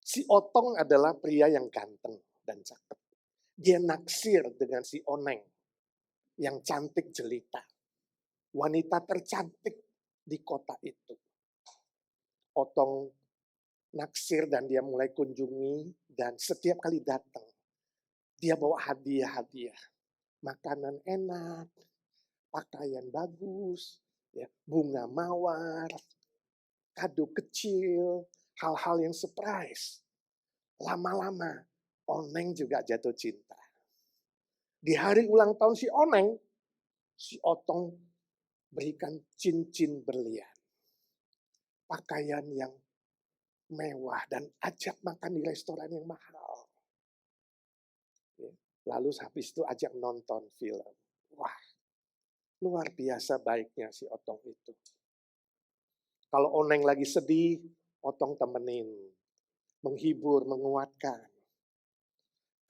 Si Otong adalah pria yang ganteng dan cakep. Dia naksir dengan si Oneng yang cantik jelita. Wanita tercantik di kota itu. Otong naksir dan dia mulai kunjungi dan setiap kali datang dia bawa hadiah-hadiah. Makanan enak, pakaian bagus, ya, bunga mawar, kado kecil, hal-hal yang surprise. Lama-lama Oneng juga jatuh cinta. Di hari ulang tahun si Oneng, si Otong berikan cincin berlian. Pakaian yang mewah dan ajak makan di restoran yang mahal. Lalu habis itu ajak nonton film. Wah, luar biasa baiknya si Otong itu. Kalau Oneng lagi sedih, Otong temenin. Menghibur, menguatkan.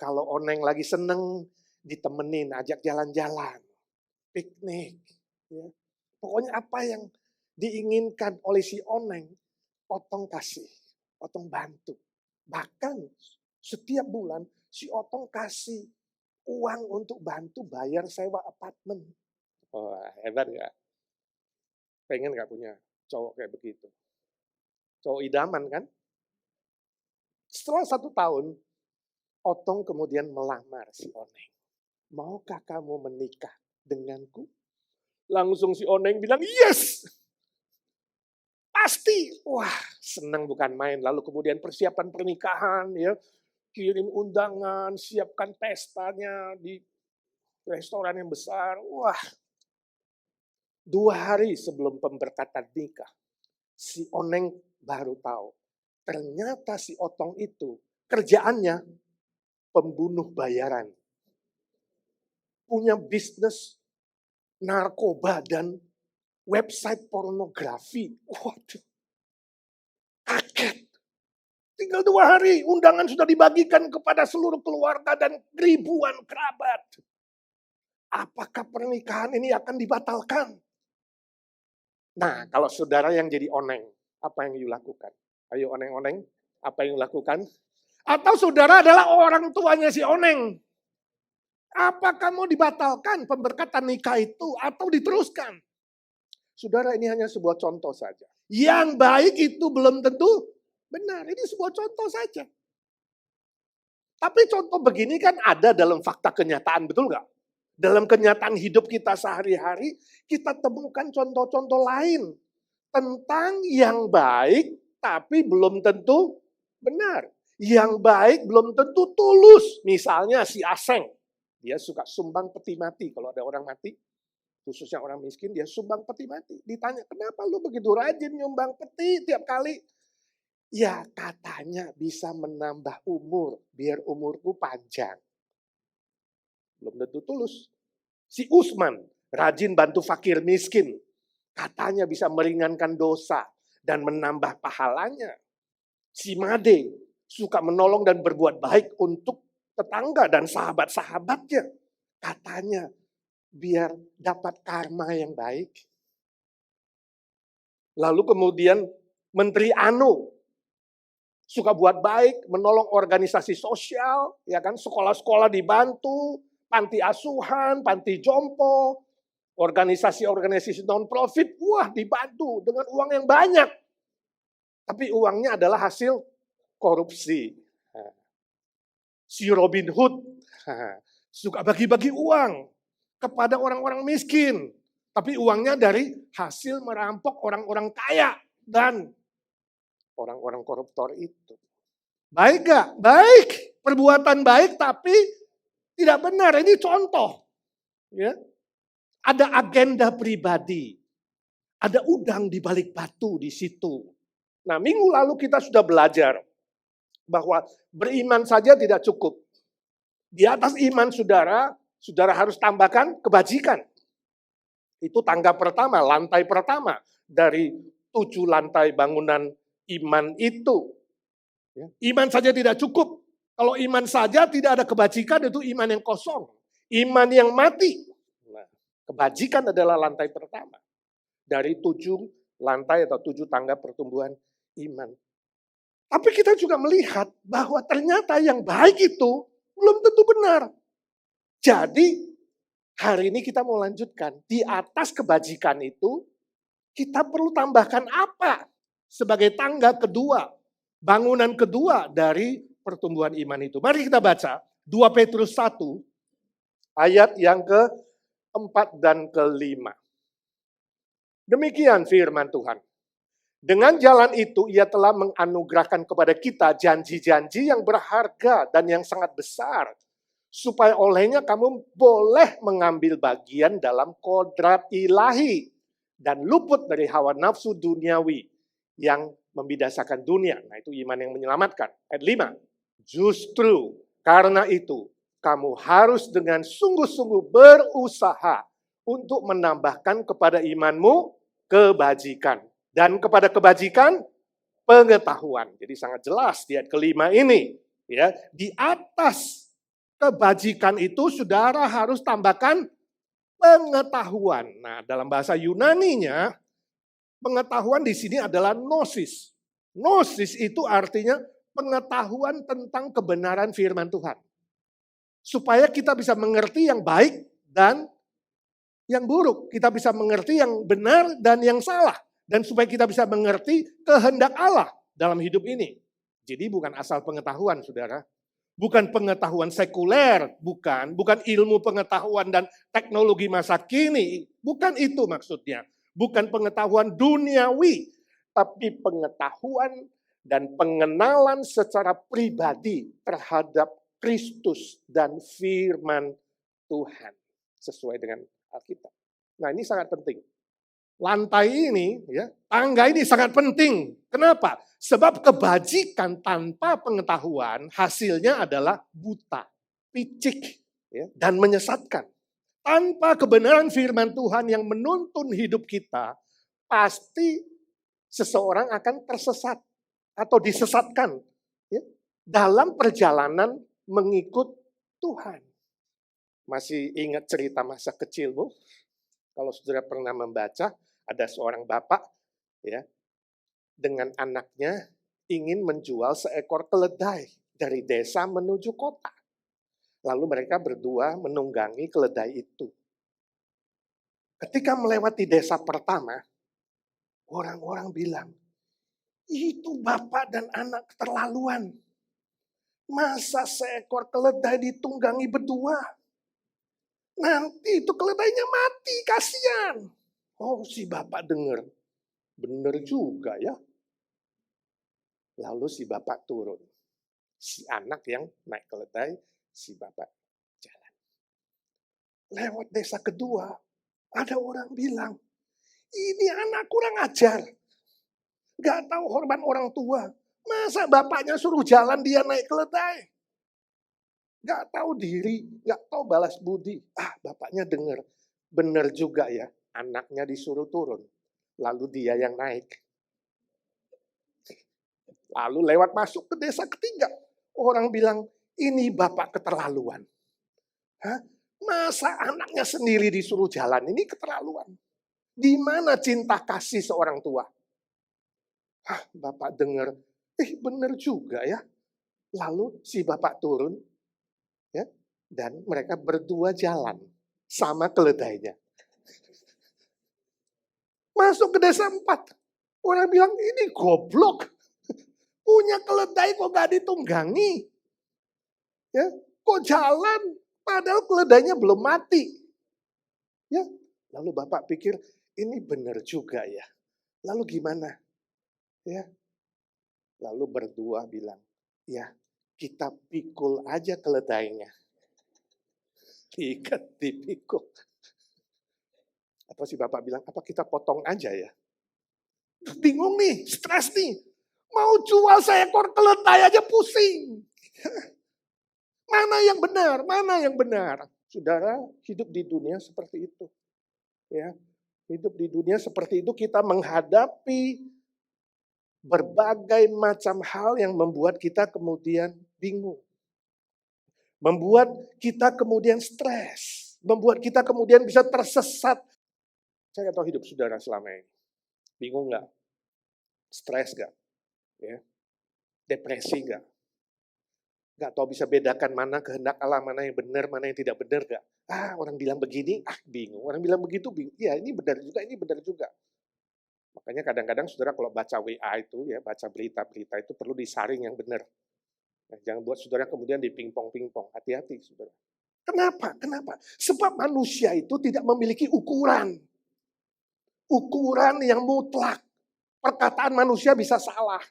Kalau Oneng lagi seneng, ditemenin, ajak jalan-jalan. Piknik. Ya. Pokoknya apa yang diinginkan oleh si Oneng, Otong kasih. Otong bantu. Bahkan setiap bulan si Otong kasih uang untuk bantu bayar sewa apartemen. Wah, hebat gak? Pengen gak punya cowok kayak begitu? Cowok idaman kan? Setelah 1 tahun, Otong kemudian melamar si Oneng. Maukah kamu menikah denganku? Langsung si Oneng bilang, yes! Pasti! Wah, senang bukan main. Lalu kemudian persiapan pernikahan, ya, kirim undangan, siapkan pestanya di restoran yang besar. Wah, 2 hari sebelum pemberkatan nikah, si Oneng baru tahu. Ternyata si Otong itu kerjaannya pembunuh bayaran. Punya bisnis narkoba dan website pornografi. Waduh, kaget. Tinggal 2 hari, undangan sudah dibagikan kepada seluruh keluarga dan ribuan kerabat. Apakah pernikahan ini akan dibatalkan? Nah, kalau saudara yang jadi Oneng, apa yang you lakukan? Ayo Oneng-Oneng, apa yang you lakukan? Atau saudara adalah orang tuanya si Oneng. Apa kamu dibatalkan pemberkatan nikah itu atau diteruskan? Saudara, ini hanya sebuah contoh saja. Yang baik itu belum tentu benar. Ini sebuah contoh saja. Tapi contoh begini kan ada dalam fakta kenyataan, betul nggak? Dalam kenyataan hidup kita sehari-hari, kita temukan contoh-contoh lain tentang yang baik, tapi belum tentu benar. Yang baik belum tentu tulus. Misalnya si Aseng, dia suka sumbang peti mati. Kalau ada orang mati, khususnya orang miskin, dia sumbang peti mati. Ditanya, kenapa lu begitu rajin nyumbang peti tiap kali? Ya katanya bisa menambah umur, biar umurku panjang. Belum tentu tulus. Si Usman, rajin bantu fakir miskin. Katanya bisa meringankan dosa dan menambah pahalanya. Si Made, suka menolong dan berbuat baik untuk tetangga dan sahabat-sahabatnya. Katanya biar dapat karma yang baik. Lalu kemudian Menteri Anu suka buat baik, menolong organisasi sosial, ya kan, sekolah-sekolah dibantu, panti asuhan, panti jompo, organisasi-organisasi non-profit, wah dibantu dengan uang yang banyak. Tapi uangnya adalah hasil korupsi. Si Robin Hood suka bagi-bagi uang kepada orang-orang miskin. Tapi uangnya dari hasil merampok orang-orang kaya dan orang-orang koruptor itu. Baik gak? Baik. Perbuatan baik tapi tidak benar. Ini contoh. Ya. Ada agenda pribadi. Ada udang di balik batu di situ. Nah, minggu lalu kita sudah belajar bahwa beriman saja tidak cukup. Di atas iman saudara, saudara harus tambahkan kebajikan. Itu tangga pertama, lantai pertama dari 7 lantai bangunan iman itu. Iman saja tidak cukup. Kalau iman saja tidak ada kebajikan, itu iman yang kosong. Iman yang mati. Nah, kebajikan adalah lantai pertama. Dari 7 lantai atau 7 tangga pertumbuhan iman. Tapi kita juga melihat bahwa ternyata yang baik itu belum tentu benar. Jadi hari ini kita mau lanjutkan. Di atas kebajikan itu kita perlu tambahkan apa sebagai tangga kedua, bangunan kedua dari pertumbuhan iman itu. Mari kita baca 2 Petrus 1 ayat yang keempat dan kelima. Demikian firman Tuhan. Dengan jalan itu ia telah menganugerahkan kepada kita janji-janji yang berharga dan yang sangat besar. Supaya olehnya kamu boleh mengambil bagian dalam kodrat ilahi. Dan luput dari hawa nafsu duniawi yang membidasakan dunia. Nah itu iman yang menyelamatkan. Ayat 5. Justru karena itu kamu harus dengan sungguh-sungguh berusaha untuk menambahkan kepada imanmu kebajikan. Dan kepada kebajikan, pengetahuan. Jadi sangat jelas di ayat kelima ini. Ya, di atas kebajikan itu saudara harus tambahkan pengetahuan. Nah, dalam bahasa Yunaninya, pengetahuan di sini adalah gnosis. Gnosis itu artinya pengetahuan tentang kebenaran firman Tuhan. Supaya kita bisa mengerti yang baik dan yang buruk. Kita bisa mengerti yang benar dan yang salah. Dan supaya kita bisa mengerti kehendak Allah dalam hidup ini. Jadi bukan asal pengetahuan, saudara. Bukan pengetahuan sekuler, bukan ilmu pengetahuan dan teknologi masa kini. Bukan itu maksudnya. Bukan pengetahuan duniawi, tapi pengetahuan dan pengenalan secara pribadi terhadap Kristus dan firman Tuhan. Sesuai dengan Alkitab. Nah ini sangat penting. Lantai ini, ya, tangga ini sangat penting. Kenapa? Sebab kebajikan tanpa pengetahuan hasilnya adalah buta, picik, ya, dan menyesatkan. Tanpa kebenaran firman Tuhan yang menuntun hidup kita, pasti seseorang akan tersesat atau disesatkan, ya, dalam perjalanan mengikut Tuhan. Masih ingat cerita masa kecilmu? Kalau saudara pernah membaca, ada seorang bapak ya dengan anaknya ingin menjual seekor keledai dari desa menuju kota. Lalu mereka berdua menunggangi keledai itu. Ketika melewati desa pertama, orang-orang bilang, itu bapak dan anak keterlaluan. Masa seekor keledai ditunggangi berdua? Nanti itu keledainya mati, kasihan. Oh, si bapak dengar. Bener juga ya. Lalu si bapak turun. Si anak yang naik keledai, si bapak jalan. Lewat desa kedua, ada orang bilang, ini anak kurang ajar. Gak tahu hormat orang tua. Masa bapaknya suruh jalan dia naik keledai? Gak tahu diri, gak tahu balas budi. Bapaknya dengar. Bener juga ya, anaknya disuruh turun. Lalu dia yang naik. Lalu lewat masuk ke desa ketiga. Orang bilang, ini bapak keterlaluan. Hah? Masa anaknya sendiri disuruh jalan? Ini keterlaluan. Di mana cinta kasih seorang tua? Bapak dengar, bener juga ya. Lalu si bapak turun, ya, dan mereka berdua jalan sama keledainya. Masuk ke desa 4. Orang bilang, ini goblok. Punya keledai kok gak ditunggangi. Ya, kok jalan padahal keledainya belum mati. Ya, lalu bapak pikir ini benar juga ya. Lalu gimana? Ya. Lalu berdua bilang, ya kita pikul aja keledainya. Diikat, dipikul. Atau si bapak bilang, apa kita potong aja ya? Bingung nih, stres nih. Mau jual seekor keledai aja pusing. Mana yang benar? Mana yang benar? Saudara, hidup di dunia seperti itu. Ya, hidup di dunia seperti itu kita menghadapi berbagai macam hal yang membuat kita kemudian bingung. Membuat kita kemudian stres. Membuat kita kemudian bisa tersesat. Saya tahu hidup saudara selama ini. Bingung nggak? Stres nggak? Ya. Depresi nggak? Nggak tahu bisa bedakan mana kehendak Allah, mana yang benar, mana yang tidak benar nggak? Orang bilang begini, bingung. Orang bilang begitu, bingung. Ya ini benar juga, ini benar juga. Makanya kadang-kadang saudara kalau baca WA itu, ya baca berita-berita itu perlu disaring yang benar. Nah, jangan buat saudara kemudian dipingpong-pingpong. Hati-hati saudara. Kenapa? Kenapa? Sebab manusia itu tidak memiliki ukuran. Ukuran yang mutlak. Perkataan manusia bisa salah.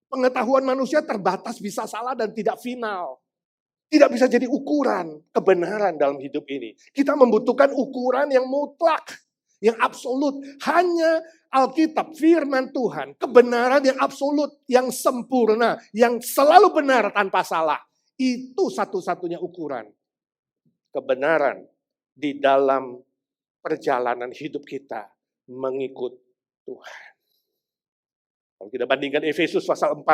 Pengetahuan manusia terbatas, bisa salah dan tidak final. Tidak bisa jadi ukuran kebenaran dalam hidup ini. Kita membutuhkan ukuran yang mutlak, yang absolut. Hanya Alkitab, firman Tuhan, kebenaran yang absolut, yang sempurna, yang selalu benar tanpa salah. Itu satu-satunya ukuran kebenaran di dalam perjalanan hidup kita mengikut Tuhan. Kalau kita bandingkan Efesus pasal 4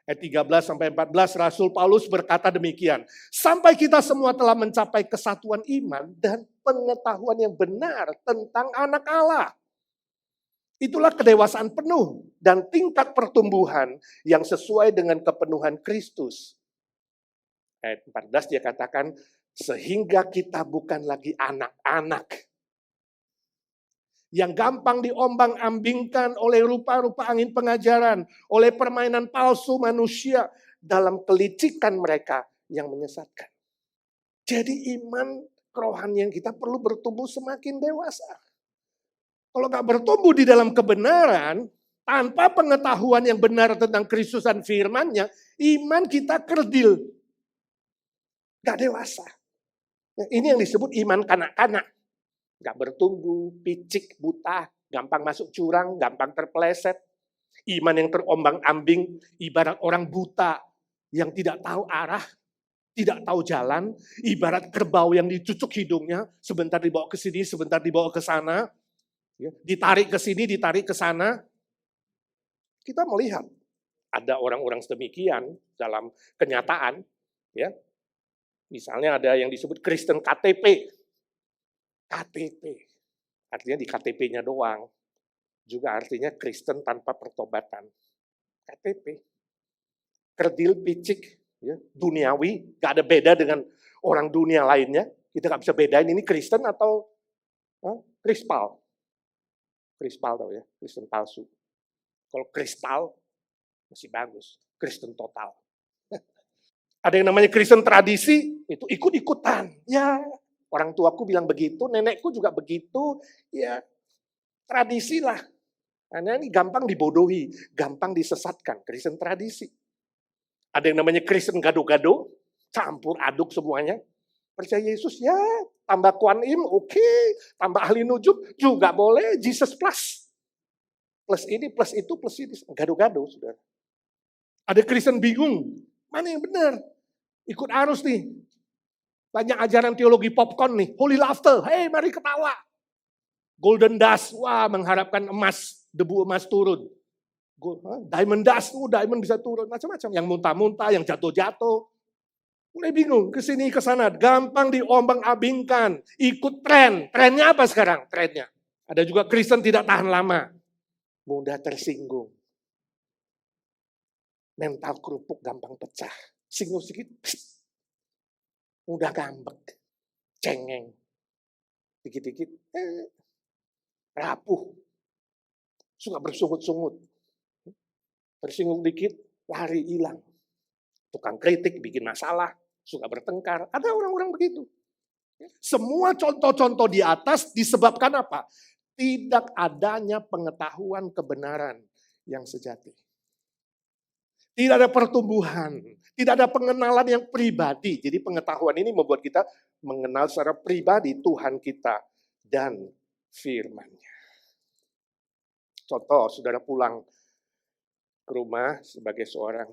ayat 13 sampai 14, Rasul Paulus berkata demikian. Sampai kita semua telah mencapai kesatuan iman dan pengetahuan yang benar tentang anak Allah. Itulah kedewasaan penuh dan tingkat pertumbuhan yang sesuai dengan kepenuhan Kristus. Ayat 14 dia katakan, sehingga kita bukan lagi anak-anak yang gampang diombang-ambingkan oleh rupa-rupa angin pengajaran, oleh permainan palsu manusia dalam kelicikan mereka yang menyesatkan. Jadi iman kerohanian kita perlu bertumbuh semakin dewasa. Kalau nggak bertumbuh di dalam kebenaran, tanpa pengetahuan yang benar tentang Kristus dan firman-Nya, iman kita kerdil. Nggak dewasa. Nah, ini yang disebut iman kanak-kanak. Nggak bertumbuh, picik, buta, gampang masuk jurang, gampang terpeleset. Iman yang terombang-ambing, ibarat orang buta yang tidak tahu arah, tidak tahu jalan, ibarat kerbau yang dicucuk hidungnya, sebentar dibawa ke sini, sebentar dibawa ke sana, ditarik ke sini, ditarik ke sana. Kita melihat ada orang-orang sedemikian dalam kenyataan, ya. Misalnya ada yang disebut Kristen KTP. KTP, artinya di KTP-nya doang. Juga artinya Kristen tanpa pertobatan. KTP, kerdil, picik, ya, duniawi, gak ada beda dengan orang dunia lainnya. Kita gak bisa bedain ini Kristen atau krispal. Krispal tau ya, Kristen palsu. Kalau kristal, masih bagus. Kristen total. Ada yang namanya Kristen tradisi, itu ikut-ikutan. Ya, orang tuaku bilang begitu, nenekku juga begitu. Ya, tradisi lah. Karena ini gampang dibodohi, gampang disesatkan. Kristen tradisi. Ada yang namanya Kristen gado-gado, campur aduk semuanya. Percaya Yesus, ya tambah Kuan Im, oke. Tambah ahli nujum, juga boleh. Jesus plus. Plus ini, plus itu, plus ini. Gado-gado, saudara. Ada Kristen bingung, mana yang benar? Ikut arus nih. Banyak ajaran teologi popcorn nih. Holy laughter, hey mari ketawa. Golden dust, wah mengharapkan emas, debu emas turun. Diamond dust, diamond bisa turun. Macam-macam, yang muntah-muntah, yang jatuh-jatuh. Mulai bingung, ke sini ke sana, gampang diombang-abingkan, ikut tren. Trennya apa sekarang? Trennya. Ada juga Kristen tidak tahan lama, mudah tersinggung. Mental kerupuk gampang pecah. Singgung sedikit, mudah ngambek, cengeng. Dikit-dikit, rapuh. Suka bersungut-sungut. Tersinggung dikit, lari hilang. Tukang kritik, bikin masalah, suka bertengkar. Ada orang-orang begitu. Semua contoh-contoh di atas disebabkan apa? Tidak adanya pengetahuan kebenaran yang sejati. Tidak ada pertumbuhan, tidak ada pengenalan yang pribadi. Jadi pengetahuan ini membuat kita mengenal secara pribadi Tuhan kita dan firman-Nya. Contoh, saudara pulang ke rumah sebagai seorang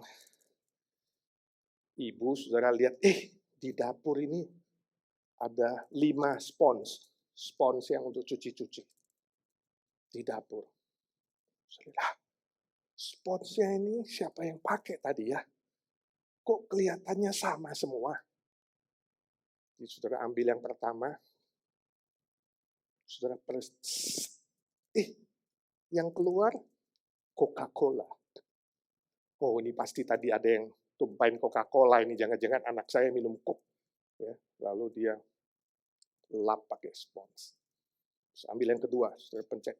ibu, saudara lihat, di dapur ini ada 5 spons yang untuk cuci-cuci di dapur. Saudara, sponsnya ini siapa yang pakai tadi ya? Kok kelihatannya sama semua? Jadi saudara ambil yang pertama, saudara yang keluar Coca-Cola. Oh, ini pasti tadi ada yang tumpahin Coca-Cola, ini jangan-jangan anak saya minum Coke. Ya, lalu dia lap pakai spons. Terus ambil yang kedua, saya pencet.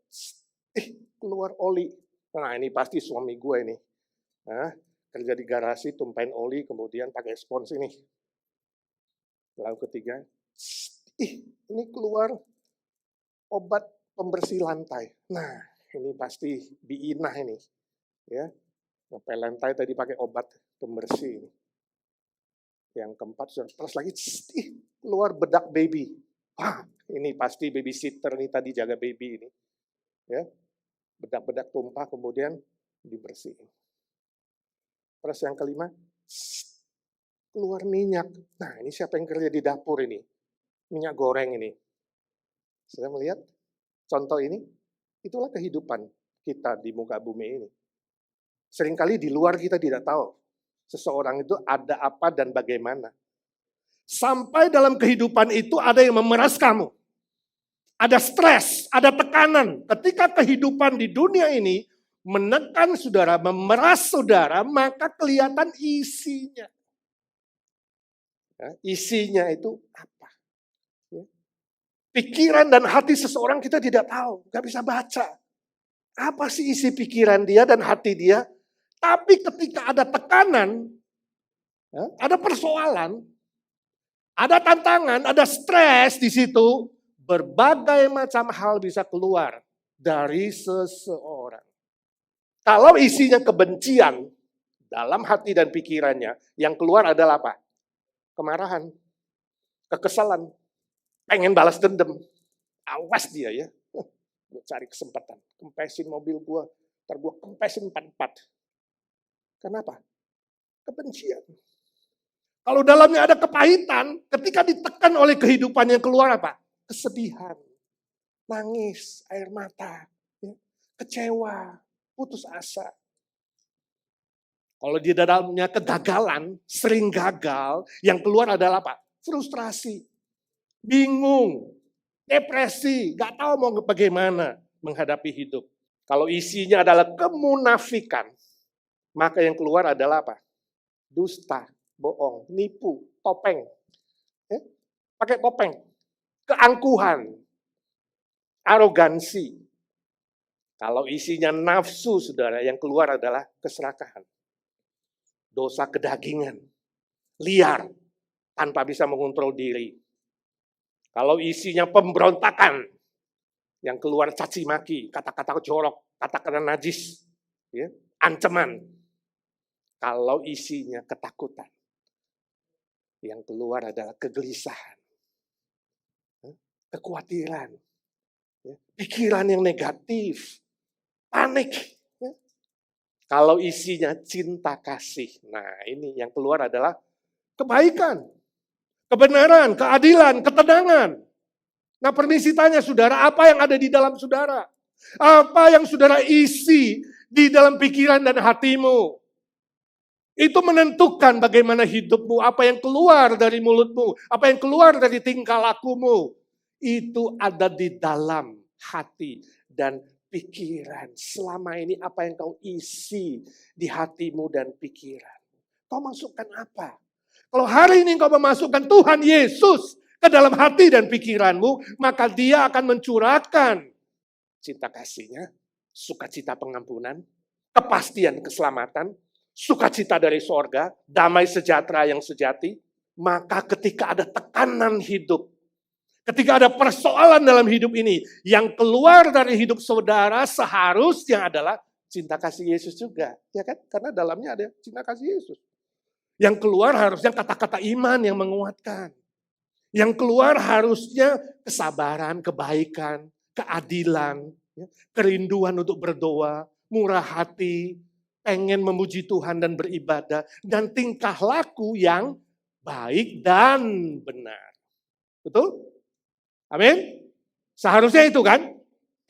Keluar oli. Nah, ini pasti suami gue ini. Nah, kerja di garasi, tumpahin oli, kemudian pakai spons ini. Lalu ketiga, ini keluar obat pembersih lantai. Nah, ini pasti biinah ini. Ya, ngepel lantai tadi pakai obat pembersih. Yang keempat, terus lagi, keluar bedak baby. Ini pasti babysitter nih tadi jaga baby ini. Ya, bedak-bedak tumpah kemudian dibersihin. Terus yang kelima, keluar minyak. Nah, ini siapa yang kerja di dapur ini? Minyak goreng ini. Saya melihat contoh ini, itulah kehidupan kita di muka bumi ini. Seringkali di luar kita tidak tahu seseorang itu ada apa dan bagaimana. Sampai dalam kehidupan itu ada yang memeras kamu. Ada stres, ada tekanan. Ketika kehidupan di dunia ini menekan saudara, memeras saudara, maka kelihatan isinya. Ya, isinya itu apa? Ya. Pikiran dan hati seseorang kita tidak tahu, nggak bisa baca. Apa sih isi pikiran dia dan hati dia? Tapi ketika ada tekanan, ya, ada persoalan, ada tantangan, ada stres di situ, berbagai macam hal bisa keluar dari seseorang. Kalau isinya kebencian dalam hati dan pikirannya, yang keluar adalah apa? Kemarahan, kekesalan, pengen balas dendam. Awas dia ya. Gue cari kesempatan, kempesin mobil gue, ntar gue kempesin 4-4. Kenapa? Kebencian. Kalau dalamnya ada kepahitan, ketika ditekan oleh kehidupan yang keluar apa? Kesedihan, nangis, air mata, ya, kecewa, putus asa. Kalau di dalamnya kegagalan, sering gagal, yang keluar adalah apa? Frustrasi, bingung, depresi, gak tahu mau bagaimana menghadapi hidup. Kalau isinya adalah kemunafikan, maka yang keluar adalah apa? Dusta, bohong, nipu, topeng. Ya? Pakai topeng. Keangkuhan, arogansi. Kalau isinya nafsu, saudara, yang keluar adalah keserakahan. Dosa kedagingan, liar, tanpa bisa mengontrol diri. Kalau isinya pemberontakan, yang keluar caci maki, kata-kata jorok, kata-kata najis, ya, ancaman. Kalau isinya ketakutan, yang keluar adalah kegelisahan, kekhawatiran, pikiran yang negatif, panik. Kalau isinya cinta kasih, nah ini yang keluar adalah kebaikan, kebenaran, keadilan, ketenangan. Nah permisi tanya saudara, apa yang ada di dalam saudara? Apa yang saudara isi di dalam pikiran dan hatimu? Itu menentukan bagaimana hidupmu, apa yang keluar dari mulutmu, apa yang keluar dari tingkah lakumu. Itu ada di dalam hati dan pikiran. Selama ini apa yang kau isi di hatimu dan pikiran. Kau masukkan apa? Kalau hari ini kau memasukkan Tuhan Yesus ke dalam hati dan pikiranmu, maka dia akan mencurahkan cinta kasih-Nya, sukacita pengampunan, kepastian keselamatan, sukacita dari sorga, damai sejahtera yang sejati. Maka ketika ada tekanan hidup, ketika ada persoalan dalam hidup ini, yang keluar dari hidup saudara seharusnya adalah cinta kasih Yesus juga. Ya kan? Karena dalamnya ada cinta kasih Yesus. Yang keluar harusnya kata-kata iman yang menguatkan. Yang keluar harusnya kesabaran, kebaikan, keadilan, kerinduan untuk berdoa, murah hati, pengen memuji Tuhan dan beribadah, dan tingkah laku yang baik dan benar. Betul? Amin? Seharusnya itu kan?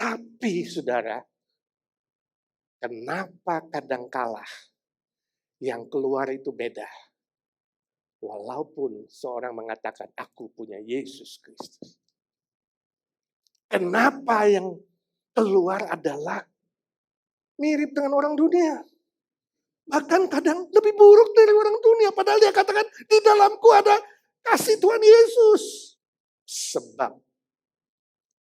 Tapi saudara, kenapa kadangkala yang keluar itu beda? Walaupun seorang mengatakan, aku punya Yesus Kristus. Kenapa yang keluar adalah mirip dengan orang dunia? Bahkan kadang lebih buruk dari orang dunia. Padahal dia katakan, di dalamku ada kasih Tuhan Yesus. Sebab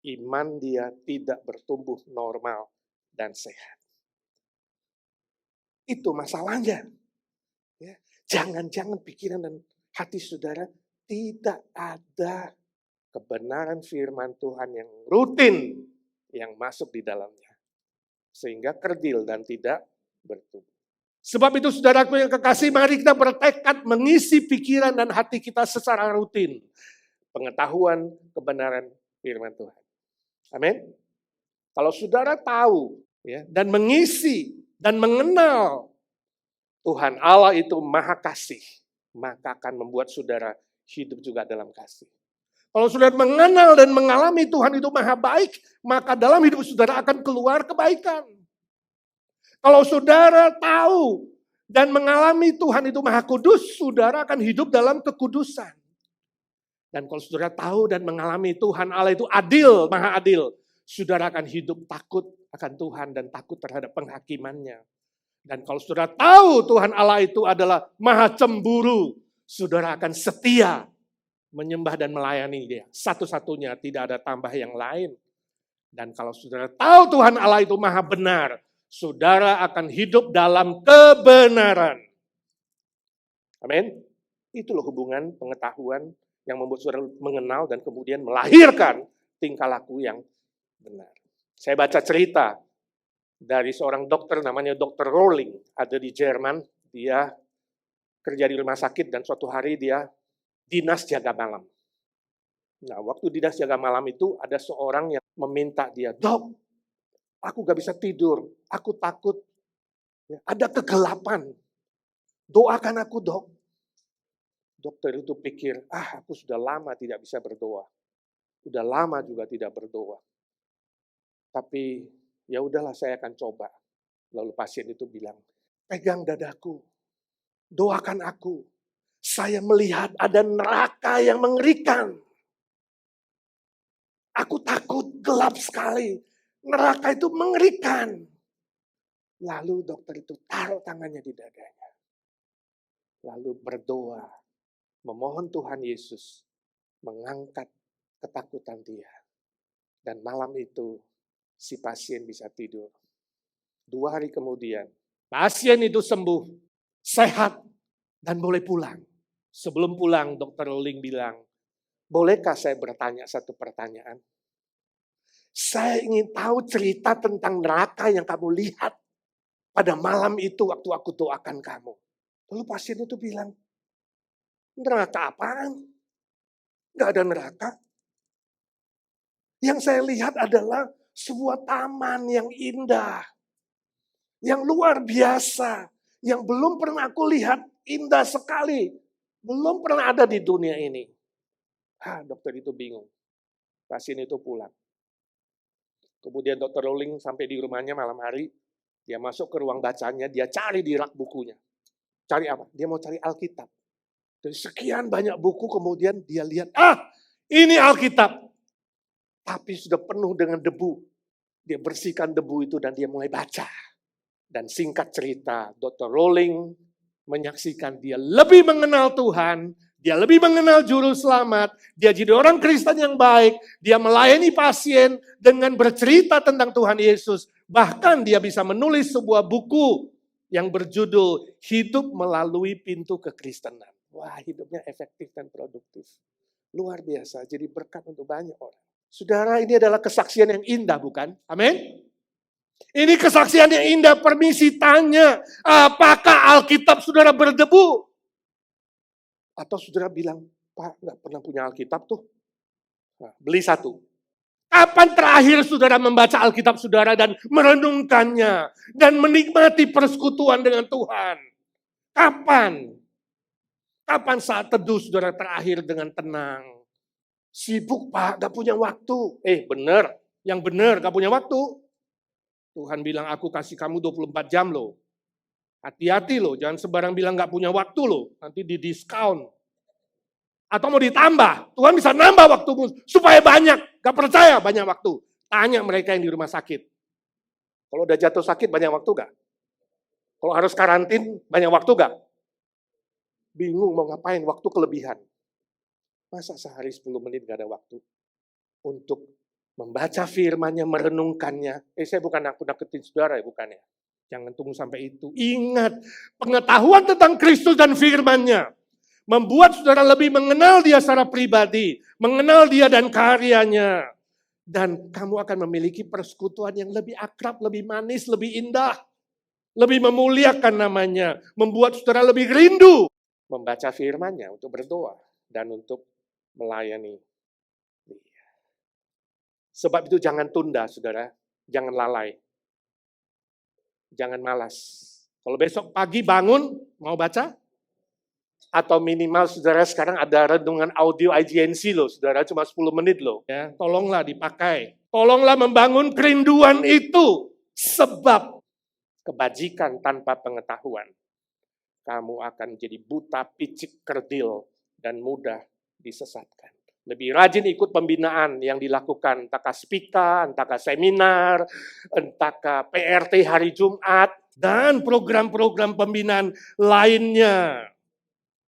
iman dia tidak bertumbuh normal dan sehat. Itu masalahnya. Ya. Jangan-jangan pikiran dan hati saudara tidak ada kebenaran firman Tuhan yang rutin yang masuk di dalamnya. Sehingga kerdil dan tidak bertumbuh. Sebab itu saudaraku yang kekasih, mari kita bertekad mengisi pikiran dan hati kita secara rutin. Pengetahuan kebenaran firman Tuhan. Amin. Kalau saudara tahu ya, dan mengisi dan mengenal Tuhan Allah itu maha kasih, maka akan membuat saudara hidup juga dalam kasih. Kalau saudara mengenal dan mengalami Tuhan itu maha baik, maka dalam hidup saudara akan keluar kebaikan. Kalau saudara tahu dan mengalami Tuhan itu maha kudus, saudara akan hidup dalam kekudusan. Dan kalau saudara tahu dan mengalami Tuhan Allah itu adil, maha adil, saudara akan hidup takut akan Tuhan dan takut terhadap penghakimannya. Dan kalau saudara tahu Tuhan Allah itu adalah maha cemburu, saudara akan setia menyembah dan melayani Dia. Satu-satunya, tidak ada tambah yang lain. Dan kalau saudara tahu Tuhan Allah itu maha benar, saudara akan hidup dalam kebenaran. Amin. Itulah hubungan pengetahuan yang membuat saudara mengenal dan kemudian melahirkan tingkah laku yang benar. Saya baca cerita dari seorang dokter namanya Dr. Rowling, ada di Jerman. Dia kerja di rumah sakit dan suatu hari dia dinas jaga malam. Nah, waktu dinas jaga malam itu ada seorang yang meminta dia, "Dok, aku gak bisa tidur, aku takut ada kegelapan. Doakan aku, Dok." Dokter itu pikir, aku sudah lama tidak bisa berdoa. Sudah lama juga tidak berdoa. Tapi ya udahlah, saya akan coba. Lalu pasien itu bilang, "Pegang dadaku, doakan aku. Saya melihat ada neraka yang mengerikan. Aku takut, gelap sekali. Neraka itu mengerikan." Lalu dokter itu taruh tangannya di dadanya. Lalu berdoa, memohon Tuhan Yesus mengangkat ketakutan dia. Dan malam itu si pasien bisa tidur. 2 hari kemudian, pasien itu sembuh, sehat, dan boleh pulang. Sebelum pulang, Dr. Rowling bilang, "Bolehkah saya bertanya satu pertanyaan? Saya ingin tahu cerita tentang neraka yang kamu lihat pada malam itu waktu aku doakan kamu." Lalu pasien itu bilang, "Neraka apaan? Nggak ada neraka. Yang saya lihat adalah sebuah taman yang indah, yang luar biasa, yang belum pernah aku lihat, indah sekali. Belum pernah ada di dunia ini." Dokter itu bingung. Pasien itu pulang. Kemudian Dr. Rowling sampai di rumahnya malam hari, dia masuk ke ruang bacanya, dia cari di rak bukunya. Cari apa? Dia mau cari Alkitab. Dari sekian banyak buku kemudian dia lihat, ini Alkitab. Tapi sudah penuh dengan debu. Dia bersihkan debu itu dan dia mulai baca. Dan singkat cerita, Dr. Rowling menyaksikan dia lebih mengenal Tuhan, dia lebih mengenal juru selamat, dia jadi orang Kristen yang baik, dia melayani pasien dengan bercerita tentang Tuhan Yesus. Bahkan dia bisa menulis sebuah buku yang berjudul Hidup Melalui Pintu Kekristenan. Wah, hidupnya efektif dan produktif. Luar biasa, jadi berkat untuk banyak orang. Saudara, ini adalah kesaksian yang indah, bukan? Amin? Ini kesaksian yang indah. Permisi tanya, apakah Alkitab saudara berdebu? Atau saudara bilang, "Pak, gak pernah punya Alkitab tuh." Nah, beli satu. Kapan terakhir saudara membaca Alkitab saudara dan merenungkannya dan menikmati persekutuan dengan Tuhan? Kapan? Kapan saat teduh saudara terakhir dengan tenang? Sibuk, Pak, gak punya waktu. Benar, yang benar gak punya waktu. Tuhan bilang, "Aku kasih kamu 24 jam loh." Hati-hati loh, jangan sembarang bilang gak punya waktu loh. Nanti di diskon. Atau mau ditambah, Tuhan bisa nambah waktumu supaya banyak. Gak percaya banyak waktu. Tanya mereka yang di rumah sakit. Kalau udah jatuh sakit banyak waktu gak? Kalau harus karantin, banyak waktu gak? Bingung mau ngapain, waktu kelebihan. Masa sehari 10 menit gak ada waktu untuk membaca firman-Nya, merenungkannya. Saya bukan nakut-nakutin saudara ya, bukan ya. Jangan tunggu sampai itu. Ingat, pengetahuan tentang Kristus dan firman-Nya membuat saudara lebih mengenal dia secara pribadi, mengenal dia dan karyanya. Dan kamu akan memiliki persekutuan yang lebih akrab, lebih manis, lebih indah. Lebih memuliakan namanya, membuat saudara lebih rindu membaca firman-Nya untuk berdoa dan untuk melayani dia. Sebab itu jangan tunda, saudara. Jangan lalai. Jangan malas. Kalau besok pagi bangun, mau baca? Atau minimal saudara sekarang ada renungan audio IGNC loh, saudara cuma 10 menit loh. Ya, tolonglah dipakai. Tolonglah membangun kerinduan itu. Sebab kebajikan tanpa pengetahuan, kamu akan menjadi buta, picik, kerdil, dan mudah disesatkan. Lebih rajin ikut pembinaan yang dilakukan, entah spika, entah seminar, entah PRT hari Jumat, dan program-program pembinaan lainnya.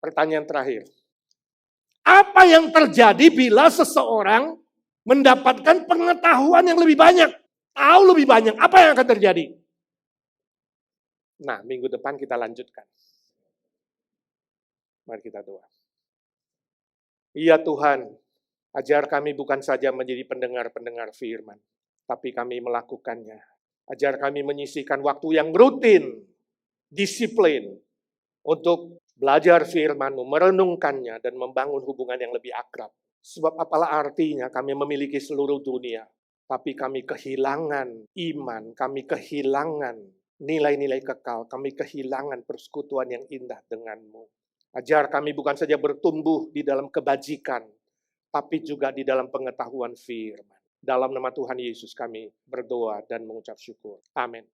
Pertanyaan terakhir. Apa yang terjadi bila seseorang mendapatkan pengetahuan yang lebih banyak? Tahu lebih banyak, apa yang akan terjadi? Nah, minggu depan kita lanjutkan. Mari kita doa. Ya Tuhan, ajar kami bukan saja menjadi pendengar-pendengar firman, tapi kami melakukannya. Ajar kami menyisihkan waktu yang rutin, disiplin, untuk belajar firman-Mu, merenungkannya, dan membangun hubungan yang lebih akrab. Sebab apalah artinya kami memiliki seluruh dunia, tapi kami kehilangan iman, kami kehilangan nilai-nilai kekal, kami kehilangan persekutuan yang indah dengan-Mu. Ajar kami bukan saja bertumbuh di dalam kebajikan, tapi juga di dalam pengetahuan firman. Dalam nama Tuhan Yesus kami berdoa dan mengucap syukur. Amin.